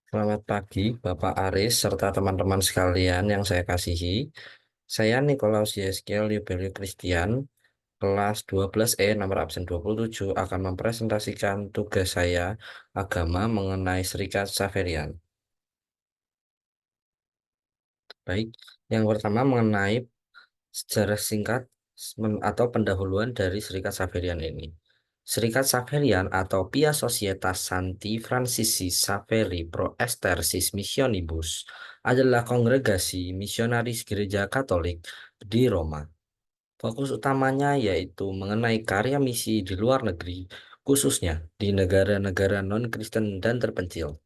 Selamat pagi, Bapak Aris, serta teman-teman sekalian yang saya kasihi. Saya Nikolaus Yeskiel Yubelio Christian, kelas 12E nomor absen 27, akan mempresentasikan tugas saya agama mengenai Serikat Xaverian. Baik, yang pertama mengenai sejarah singkat atau pendahuluan dari Serikat Xaverian ini. Serikat Xaverian atau Pia Societas Sancti Francisi Xaveri Pro Exercis Missionibus adalah kongregasi misionaris gereja Katolik di Roma. Fokus utamanya yaitu mengenai karya misi di luar negeri, khususnya di negara-negara non-Kristen dan terpencil.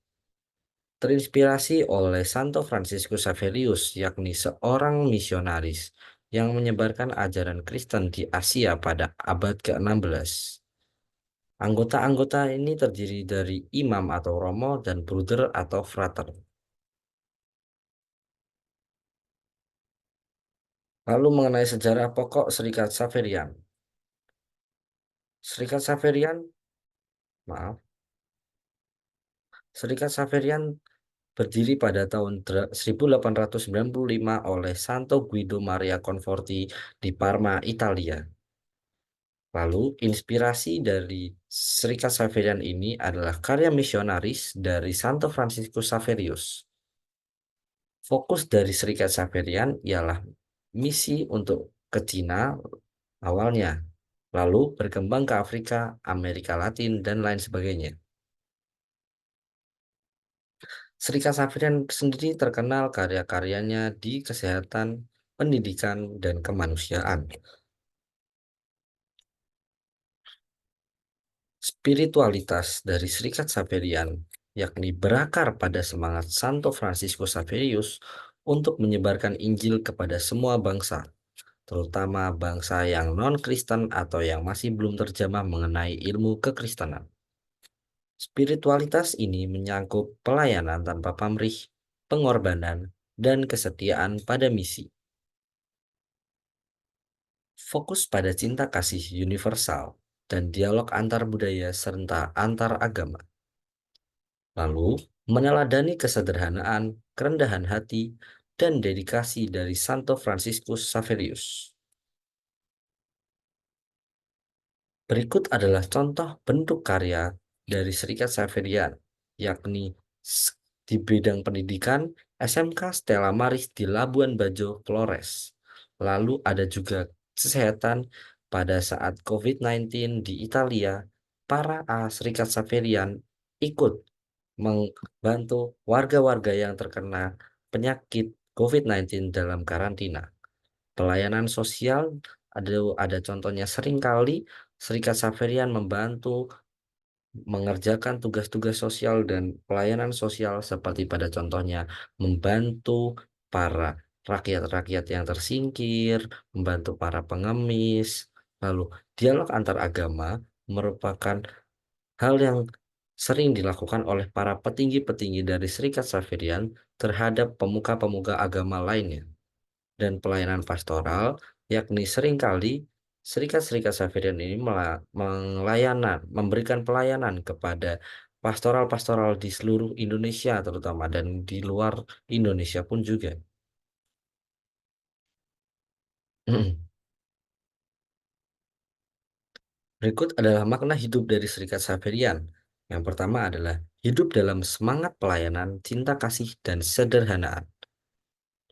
Terinspirasi oleh Santo Fransiskus Xaverius, yakni seorang misionaris yang menyebarkan ajaran Kristen di Asia pada abad ke-16. Anggota-anggota ini terdiri dari imam atau romo dan bruder atau frater. Lalu mengenai sejarah pokok Serikat Xaverian. Serikat Xaverian, maaf, Serikat Xaverian berdiri pada tahun 1895 oleh Santo Guido Maria Conforti di Parma, Italia. Lalu, inspirasi dari Serikat Xaverian ini adalah karya misionaris dari Santo Fransiskus Xaverius. Fokus dari Serikat Xaverian ialah misi untuk ke Cina awalnya, lalu berkembang ke Afrika, Amerika Latin, dan lain sebagainya. Serikat Xaverian sendiri terkenal karya-karyanya di kesehatan, pendidikan, dan kemanusiaan. Spiritualitas dari Serikat Xaverian, yakni berakar pada semangat Santo Fransiskus Xaverius untuk menyebarkan Injil kepada semua bangsa, terutama bangsa yang non-Kristen atau yang masih belum terjamah mengenai ilmu kekristenan. Spiritualitas ini menyangkut pelayanan tanpa pamrih, pengorbanan, dan kesetiaan pada misi. Fokus pada cinta kasih universal dan dialog antar budaya serta antar agama. Lalu, meneladani kesederhanaan, kerendahan hati, dan dedikasi dari Santo Fransiskus Xaverius. Berikut adalah contoh bentuk karya dari Serikat Xaverian, yakni di bidang pendidikan SMK Stella Maris di Labuan Bajo, Flores. Lalu ada juga kesehatan pada saat COVID-19 di Italia, para Serikat Xaverian ikut membantu warga-warga yang terkena penyakit COVID-19 dalam karantina. Pelayanan sosial ada contohnya seringkali Serikat Xaverian membantu mengerjakan tugas-tugas sosial dan pelayanan sosial seperti pada contohnya membantu para rakyat-rakyat yang tersingkir, membantu para pengemis. Lalu dialog antar agama merupakan hal yang sering dilakukan oleh para petinggi-petinggi dari Serikat Xaverian terhadap pemuka-pemuka agama lainnya. Dan pelayanan pastoral, yakni seringkali Serikat-Serikat Xaverian ini memberikan pelayanan kepada pastoral-pastoral di seluruh Indonesia terutama dan di luar Indonesia pun juga. Berikut adalah makna hidup dari Serikat Xaverian. Yang pertama adalah hidup dalam semangat pelayanan, cinta kasih, dan sederhanaan.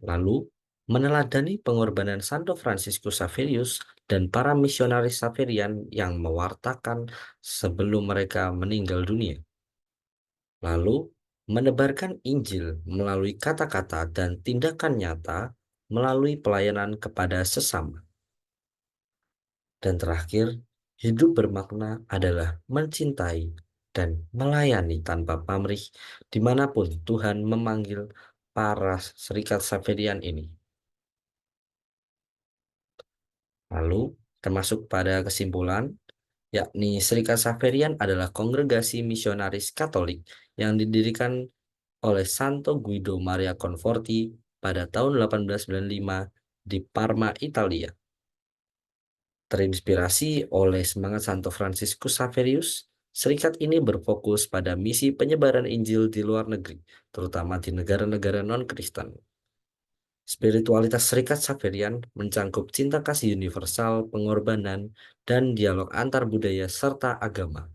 Lalu, meneladani pengorbanan Santo Fransiskus Xaverius dan para misionaris Xaverian yang mewartakan sebelum mereka meninggal dunia. Lalu, menebarkan Injil melalui kata-kata dan tindakan nyata melalui pelayanan kepada sesama. Dan terakhir, hidup bermakna adalah mencintai dan melayani tanpa pamrih dimanapun Tuhan memanggil para Serikat Xaverian ini. Lalu, termasuk pada kesimpulan, yakni Serikat Xaverian adalah kongregasi misionaris Katolik yang didirikan oleh Santo Guido Maria Conforti pada tahun 1895 di Parma, Italia. Terinspirasi oleh semangat Santo Fransiskus Xaverius, Serikat ini berfokus pada misi penyebaran Injil di luar negeri, terutama di negara-negara non-Kristen. Spiritualitas Serikat Xaverian mencangkup cinta kasih universal, pengorbanan, dan dialog antar budaya serta agama.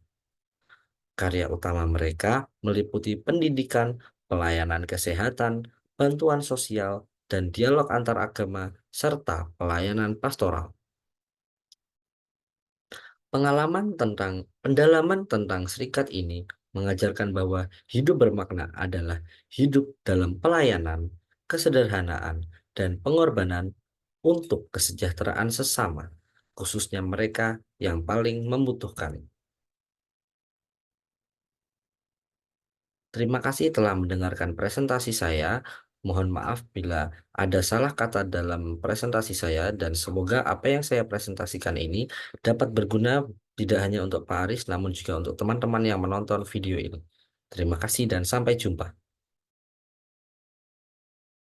Karya utama mereka meliputi pendidikan, pelayanan kesehatan, bantuan sosial, dan dialog antar agama, serta pelayanan pastoral. Pendalaman tentang serikat ini mengajarkan bahwa hidup bermakna adalah hidup dalam pelayanan, kesederhanaan, dan pengorbanan untuk kesejahteraan sesama, khususnya mereka yang paling membutuhkan. Terima kasih telah mendengarkan presentasi saya. Mohon maaf bila ada salah kata dalam presentasi saya dan semoga apa yang saya presentasikan ini dapat berguna tidak hanya untuk Pak Aris namun juga untuk teman-teman yang menonton video ini. Terima kasih dan sampai jumpa.